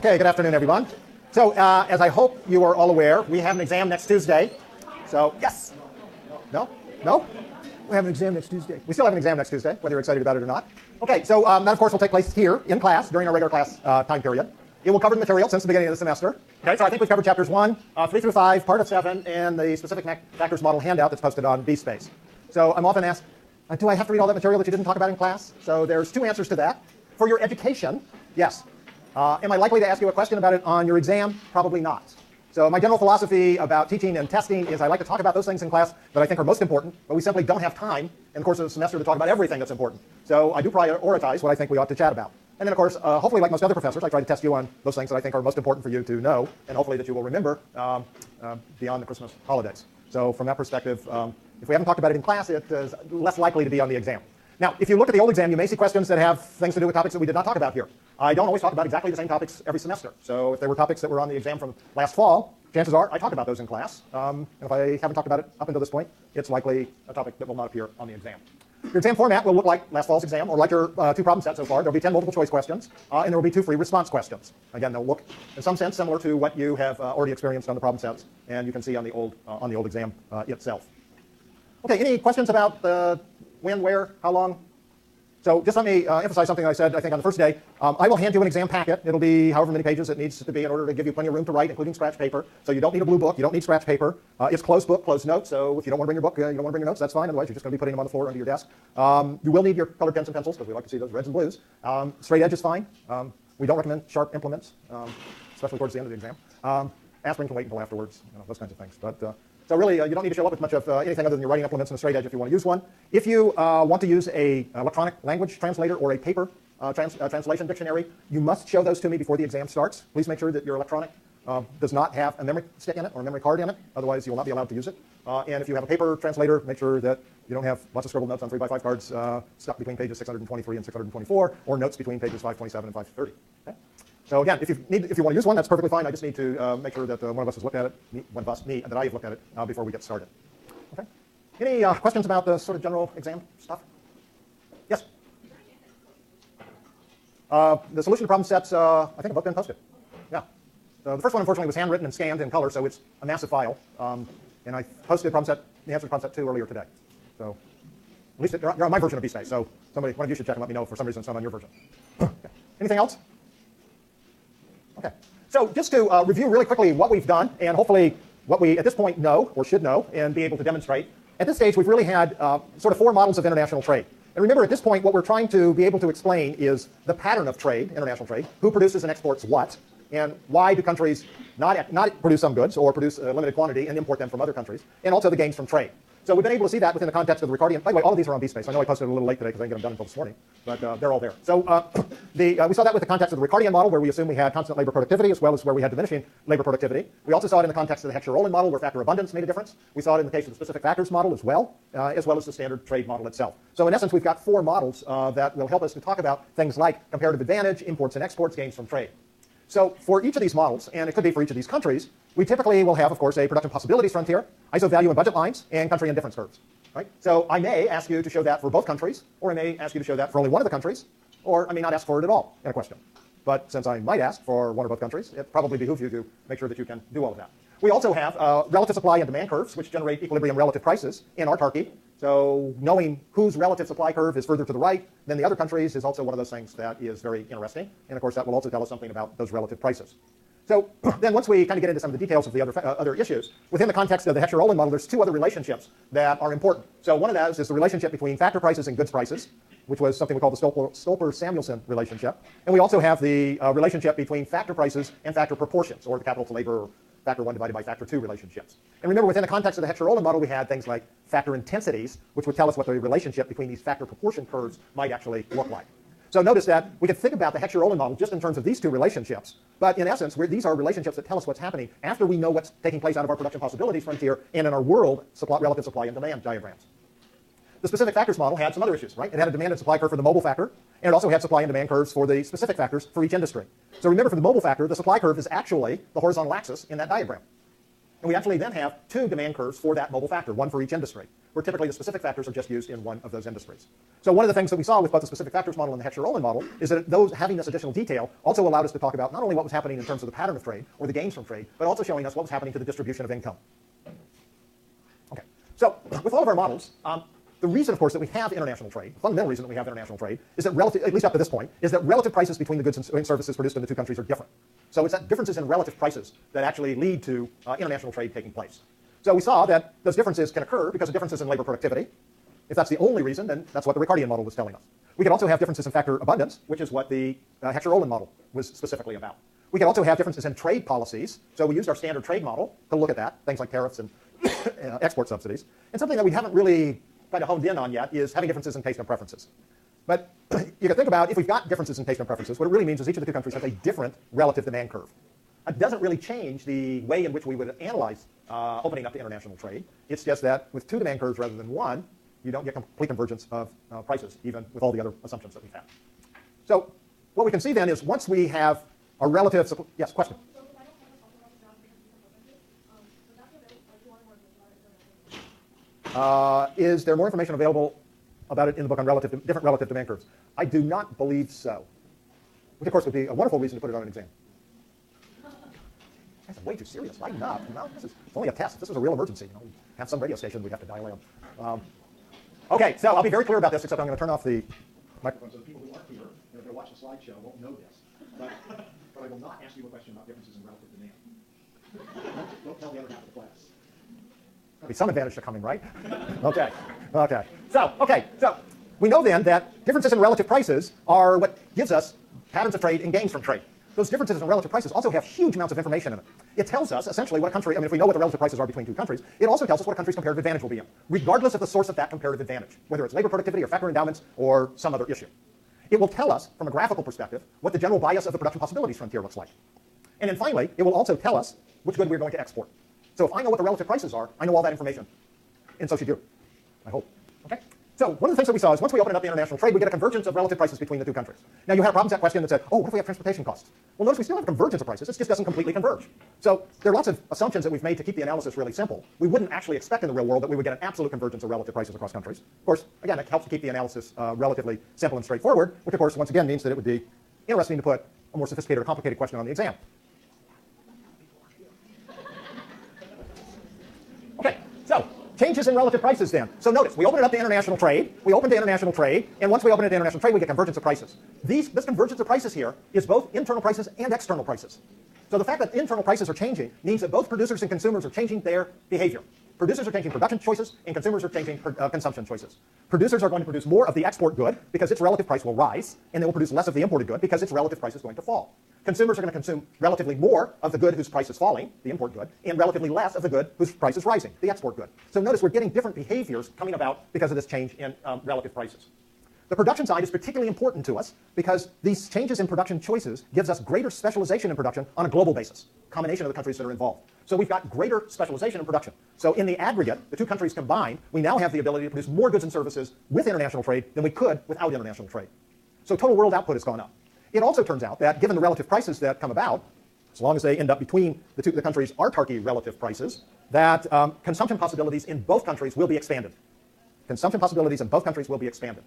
Okay, good afternoon, everyone. So, as I hope you are all aware, we have an exam next Tuesday. So, yes? No? No? We have an exam next Tuesday. We still have an exam next Tuesday, whether you're excited about it or not. Okay, so that, of course, will take place here in class during our regular class time period. It will cover the material since the beginning of the semester. Okay, so I think we've covered chapters 1, 3 through 5, part of 7, and the specific factors model handout that's posted on bSpace. So I'm often asked, do I have to read all that material that you didn't talk about in class? So there's two answers to that. For your education, yes. Am I likely to ask you a question about it on your exam? Probably not. So my general philosophy about teaching and testing is I like to talk about those things in class that I think are most important, but we simply don't have time in the course of the semester to talk about everything that's important. So I do prioritize what I think we ought to chat about. And then, of course, hopefully, like most other professors, I try to test you on those things that I think are most important for you to know, and hopefully that you will remember beyond the Christmas holidays. So from that perspective, if we haven't talked about it in class, it is less likely to be on the exam. Now, if you look at the old exam, you may see questions that have things to do with topics that we did not talk about here. I don't always talk about exactly the same topics every semester. So if there were topics that were on the exam from last fall, chances are I talk about those in class. And if I haven't talked about it up until this point, it's likely a topic that will not appear on the exam. Your exam format will look like last fall's exam, or like your two problem sets so far. There will be 10 multiple choice questions, and there will be 2 free response questions. Again, they'll look in some sense similar to what you have already experienced on the problem sets, and you can see on the old exam itself. Okay, any questions about when, where, how long? So just let me emphasize something I said, I think, on the first day. I will hand you an exam packet. It'll be however many pages it needs to be in order to give you plenty of room to write, including scratch paper. So you don't need a blue book. You don't need scratch paper. It's closed book, closed notes. So if you don't want to bring your book, you don't want to bring your notes, that's fine. Otherwise, you're just going to be putting them on the floor under your desk. You will need your colored pens and pencils, because we like to see those reds and blues. Straight edge is fine. We don't recommend sharp implements, especially towards the end of the exam. Aspirin can wait until afterwards, those kinds of things. But so really, you don't need to show up with much of anything other than your writing implements and a straight edge if you want to use one. If you want to use an electronic language translator or a paper translation dictionary, you must show those to me before the exam starts. Please make sure that your electronic does not have a memory stick in it or a memory card in it. Otherwise, you will not be allowed to use it. And if you have a paper translator, make sure that you don't have lots of scribbled notes on 3x5 cards stuck between pages 623 and 624, or notes between pages 527 and 530. Okay? So again, if you want to use one, that's perfectly fine. I just need to make sure that one of us has looked at it, that I have looked at it before we get started. Okay. Any questions about the sort of general exam stuff? Yes. The solution to problem sets, I think, have both been posted. Yeah. So the first one, unfortunately, was handwritten and scanned in color, so it's a massive file. And I posted the answer to problem set 2 earlier today. So at least you're on my version of bSpace. So one of you should check and let me know if for some reason it's not on your version. Okay. Anything else? Okay, so just to review really quickly what we've done, and hopefully what we at this point know or should know and be able to demonstrate. At this stage, we've really had sort of 4 models of international trade. And remember, at this point, what we're trying to be able to explain is the pattern of trade, international trade, who produces and exports what, and why do countries not produce some goods or produce a limited quantity and import them from other countries, and also the gains from trade. So we've been able to see that within the context of the Ricardian. By the way, all of these are on bSpace. I know I posted it a little late today because I didn't get them done until this morning, but they're all there. So we saw that with the context of the Ricardian model, where we assume we had constant labor productivity, as well as where we had diminishing labor productivity. We also saw it in the context of the Heckscher-Ohlin model, where factor abundance made a difference. We saw it in the case of the specific factors model as well as the standard trade model itself. So in essence, we've got 4 models that will help us to talk about things like comparative advantage, imports and exports, gains from trade. So for each of these models, and it could be for each of these countries, we typically will have, of course, a production possibilities frontier, ISO value and budget lines, and country indifference curves. Right? So I may ask you to show that for both countries, or I may ask you to show that for only one of the countries, or I may not ask for it at all in a question. But since I might ask for one or both countries, it probably behooves you to make sure that you can do all of that. We also have relative supply and demand curves, which generate equilibrium relative prices in autarky. So knowing whose relative supply curve is further to the right than the other countries is also one of those things that is very interesting. And of course, that will also tell us something about those relative prices. So then once we kind of get into some of the details of the other issues, within the context of the Heckscher-Ohlin model, there's 2 other relationships that are important. So one of those is the relationship between factor prices and goods prices, which was something we call the Stolper-Samuelson relationship. And we also have the relationship between factor prices and factor proportions, or the capital to labor, or factor 1 divided by factor 2 relationships. And remember, within the context of the Heckscher-Ohlin model, we had things like factor intensities, which would tell us what the relationship between these factor proportion curves might actually look like. So notice that we can think about the Heckscher-Ohlin model just in terms of these 2 relationships. But in essence, these are relationships that tell us what's happening after we know what's taking place out of our production possibilities frontier and in our world relative supply and demand diagrams. The specific factors model had some other issues, right? It had a demand and supply curve for the mobile factor, and it also had supply and demand curves for the specific factors for each industry. So remember, for the mobile factor, the supply curve is actually the horizontal axis in that diagram. And we actually then have two demand curves for that mobile factor, one for each industry, where typically the specific factors are just used in one of those industries. So one of the things that we saw with both the specific factors model and the Heckscher-Ohlin model is that those having this additional detail also allowed us to talk about not only what was happening in terms of the pattern of trade or the gains from trade, but also showing us what was happening to the distribution of income. Okay, so with all of our models, the reason, of course, that we have international trade, the fundamental reason that we have international trade, is that relative, at least up to this point, is that relative prices between the goods and services produced in the two countries are different. So it's that differences in relative prices that actually lead to international trade taking place. So we saw that those differences can occur because of differences in labor productivity. If that's the only reason, then that's what the Ricardian model was telling us. We could also have differences in factor abundance, which is what the Heckscher-Ohlin model was specifically about. We could also have differences in trade policies. So we used our standard trade model to look at that, things like tariffs and export subsidies. And something that we haven't really kind of honed in on yet is having differences in taste and preferences. But you can think about if we've got differences in taste and preferences, what it really means is each of the two countries has a different relative demand curve. It doesn't really change the way in which we would analyze opening up to international trade. It's just that with two demand curves rather than one, you don't get complete convergence of prices, even with all the other assumptions that we've had. So what we can see then is once we have a relative, yes, question? Is there more information available about it in the book on different relative demand curves? I do not believe so. Which, of course, would be a wonderful reason to put it on an exam. That's way too serious. Lighten up. It's only a test. If this was a real emergency, we have some radio station we'd have to dial in. Okay, so I'll be very clear about this, except I'm going to turn off the microphone so the people who aren't here and are going to watch the slideshow won't know this. But I will not ask you a question about differences in relative demand. Don't tell the other half of the class. There'll be some advantage to coming, right? Okay. So we know then that differences in relative prices are what gives us patterns of trade and gains from trade. Those differences in relative prices also have huge amounts of information in it. It tells us essentially what a country, if we know what the relative prices are between two countries, it also tells us what a country's comparative advantage will be in, regardless of the source of that comparative advantage, whether it's labor productivity or factor endowments or some other issue. It will tell us, from a graphical perspective, what the general bias of the production possibilities frontier looks like. And then finally, it will also tell us which good we're going to export. So if I know what the relative prices are, I know all that information. And so should you, I hope. Okay? So one of the things that we saw is once we open it up to international trade, we get a convergence of relative prices between the two countries. Now you had a problem with that question that said, oh, what if we have transportation costs? Well, notice we still have convergence of prices. It just doesn't completely converge. So there are lots of assumptions that we've made to keep the analysis really simple. We wouldn't actually expect in the real world that we would get an absolute convergence of relative prices across countries. Of course, again, it helps to keep the analysis relatively simple and straightforward, which of course, once again, means that it would be interesting to put a more sophisticated or complicated question on the exam. Okay, so changes in relative prices then. So notice, we open it up to international trade, and once we open it to international trade, we get convergence of prices. This convergence of prices here is both internal prices and external prices. So the fact that internal prices are changing means that both producers and consumers are changing their behavior. Producers are changing production choices, and consumers are changing consumption choices. Producers are going to produce more of the export good because its relative price will rise, and they will produce less of the imported good because its relative price is going to fall. Consumers are going to consume relatively more of the good whose price is falling, the import good, and relatively less of the good whose price is rising, the export good. So notice we're getting different behaviors coming about because of this change in relative prices. The production side is particularly important to us because these changes in production choices gives us greater specialization in production on a global basis, combination of the countries that are involved. So we've got greater specialization in production. So in the aggregate, the two countries combined, we now have the ability to produce more goods and services with international trade than we could without international trade. So total world output has gone up. It also turns out that given the relative prices that come about, as long as they end up between the countries' autarky relative prices, that consumption possibilities in both countries will be expanded. Consumption possibilities in both countries will be expanded.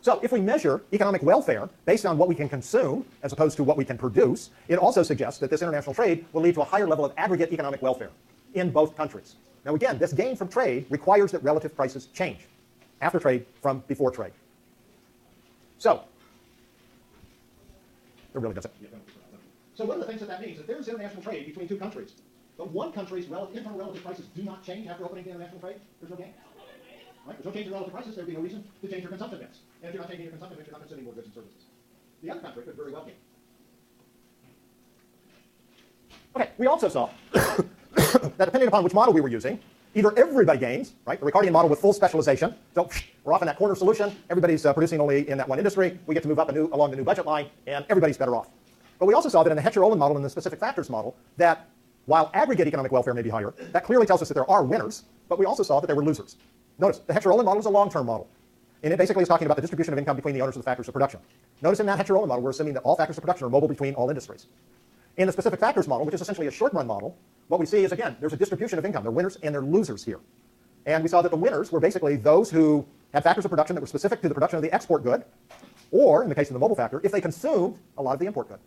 So if we measure economic welfare based on what we can consume as opposed to what we can produce, it also suggests that this international trade will lead to a higher level of aggregate economic welfare in both countries. Now again, this gain from trade requires that relative prices change after trade from before trade. So, it really doesn't. So one of the things that means is that there's international trade between two countries, but one country's internal relative prices do not change after opening to international trade, there's no gain. Right? There's no change in relative prices, there'd be no reason to change your consumption mix. And if you're not changing your consumption mix, you're not consuming more goods and services. The other country could very well gain. Okay, we also saw that depending upon which model we were using, either everybody gains, right? The Ricardian model with full specialization. So we're off in that corner solution. Everybody's producing only in that one industry. We get to move up along the new budget line, and everybody's better off. But we also saw that in the Heckscher-Ohlin model and the specific factors model, that while aggregate economic welfare may be higher, that clearly tells us that there are winners, but we also saw that there were losers. Notice, the Heckscher-Ohlin model is a long-term model. And it basically is talking about the distribution of income between the owners of the factors of production. Notice in that Heckscher-Ohlin model, we're assuming that all factors of production are mobile between all industries. In the specific factors model, which is essentially a short-run model, what we see is, again, there's a distribution of income. There are winners and there are losers here. And we saw that the winners were basically those who had factors of production that were specific to the production of the export good, or, in the case of the mobile factor, if they consumed a lot of the import good.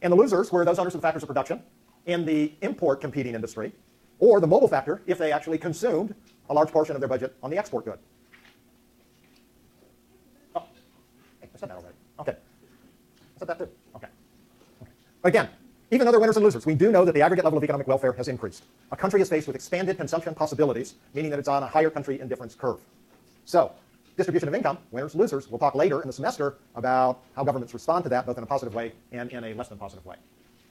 And the losers were those owners of the factors of production in the import competing industry, or the mobile factor if they actually consumed a large portion of their budget on the export good. Oh, hey, I said that already. Okay. I said that too. Okay. But again, even though they're winners and losers, we do know that the aggregate level of economic welfare has increased. A country is faced with expanded consumption possibilities, meaning that it's on a higher country indifference curve. So, distribution of income, winners, losers. We'll talk later in the semester about how governments respond to that, both in a positive way and in a less than positive way.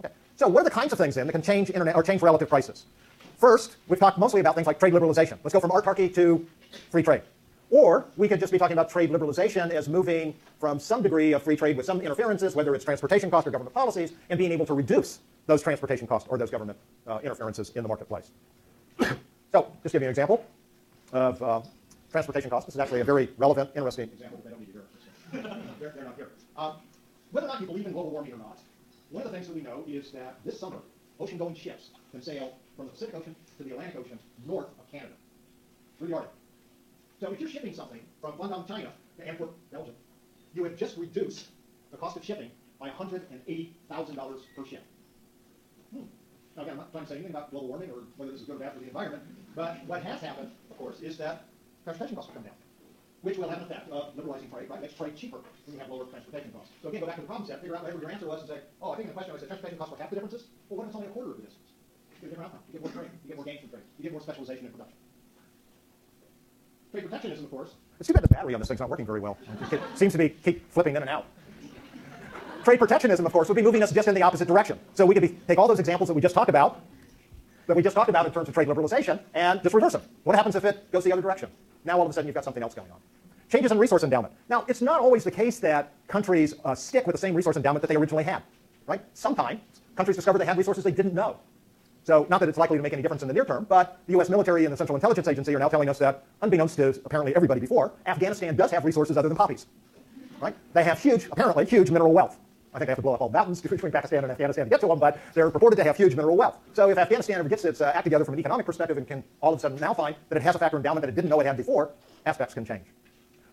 Okay. So what are the kinds of things then that can change internet or change relative prices? First, we've talked mostly about things like trade liberalization. Let's go from autarky to free trade. Or we could just be talking about trade liberalization as moving from some degree of free trade with some interferences, whether it's transportation costs or government policies, and being able to reduce those transportation costs or those government interferences in the marketplace. So just give you an example of transportation costs. This is actually a very relevant, interesting example. They don't need to hear it. They're not here. Whether or not you believe in global warming or not, one of the things that we know is that this summer, ocean-going ships can sail from the Pacific Ocean to the Atlantic Ocean north of Canada, through the Arctic. So if you're shipping something from Guangdong, China to Antwerp, Belgium, you have just reduced the cost of shipping by $180,000 per ship. Now again, I'm not trying to say anything about global warming or whether this is good or bad for the environment, but what has happened, of course, is that transportation costs will come down, which will have an effect of liberalizing trade, right? Makes trade cheaper when you have lower transportation costs. So again, go back to the problem set, figure out whatever your answer was and say, oh, I think in the question I said transportation costs were half the differences. Well, what if it's only a quarter of the distance? You get a different outcome. You get more trade. You get more gains from trade. You get more specialization in production. Trade protectionism, of course. It's too bad the battery on this thing's not working very well. It seems to be keep flipping in and out. Trade protectionism, of course, would be moving us just in the opposite direction. So we could take all those examples that we just talked about in terms of trade liberalization, and just reverse them. What happens if it goes the other direction? Now all of a sudden you've got something else going on. Changes in resource endowment. Now, it's not always the case that countries stick with the same resource endowment that they originally had, right? Sometimes countries discover they had resources they didn't know. So not that it's likely to make any difference in the near term, but the U.S. military and the Central Intelligence Agency are now telling us that, unbeknownst to apparently everybody before, Afghanistan does have resources other than poppies, right? They have apparently huge mineral wealth. I think they have to blow up all mountains between Pakistan and Afghanistan to get to them, but they're purported to have huge mineral wealth. So if Afghanistan ever gets its act together from an economic perspective and can all of a sudden now find that it has a factor endowment that it didn't know it had before, aspects can change.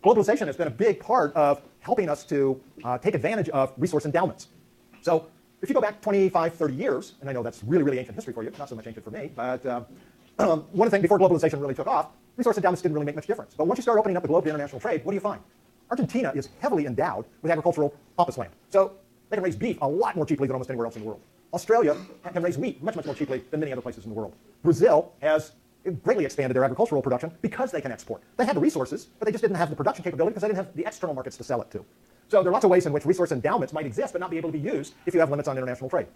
Globalization has been a big part of helping us to take advantage of resource endowments. So if you go back 25, 30 years, and I know that's really, really ancient history for you, not so much ancient for me, but one thing before globalization really took off, resource endowments didn't really make much difference. But once you start opening up the globe to international trade, what do you find? Argentina is heavily endowed with agricultural pampas land. So they can raise beef a lot more cheaply than almost anywhere else in the world. Australia can raise wheat much, much more cheaply than many other places in the world. Brazil has greatly expanded their agricultural production because they can export. They had the resources, but they just didn't have the production capability because they didn't have the external markets to sell it to. So there are lots of ways in which resource endowments might exist but not be able to be used if you have limits on international trade.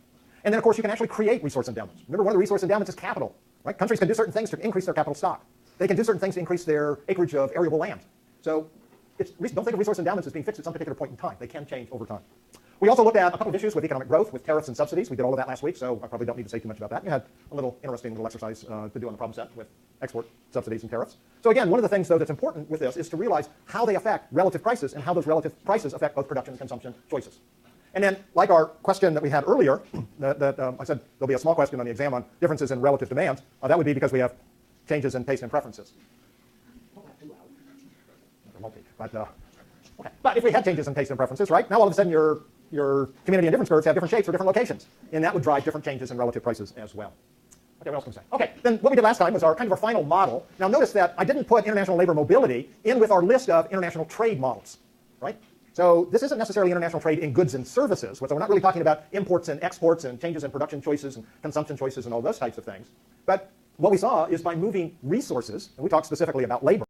And then, of course, you can actually create resource endowments. Remember, one of the resource endowments is capital. Right? Countries can do certain things to increase their capital stock. They can do certain things to increase their acreage of arable land. So don't think of resource endowments as being fixed at some particular point in time. They can change over time. We also looked at a couple of issues with economic growth, with tariffs and subsidies. We did all of that last week, so I probably don't need to say too much about that. You had a little interesting little exercise to do on the problem set with export subsidies and tariffs. So again, one of the things, though, that's important with this is to realize how they affect relative prices and how those relative prices affect both production and consumption choices. And then, like our question that we had earlier, I said there'll be a small question on the exam on differences in relative demand. That would be because we have changes in taste and preferences. But if we had changes in taste and preferences, right, now all of a sudden your community indifference curves have different shapes for different locations. And that would drive different changes in relative prices as well. Okay, what else can we say? Okay, then what we did last time was our final model. Now notice that I didn't put international labor mobility in with our list of international trade models, right? So this isn't necessarily international trade in goods and services. So we're not really talking about imports and exports and changes in production choices and consumption choices and all those types of things. But what we saw is by moving resources, and we talked specifically about labor,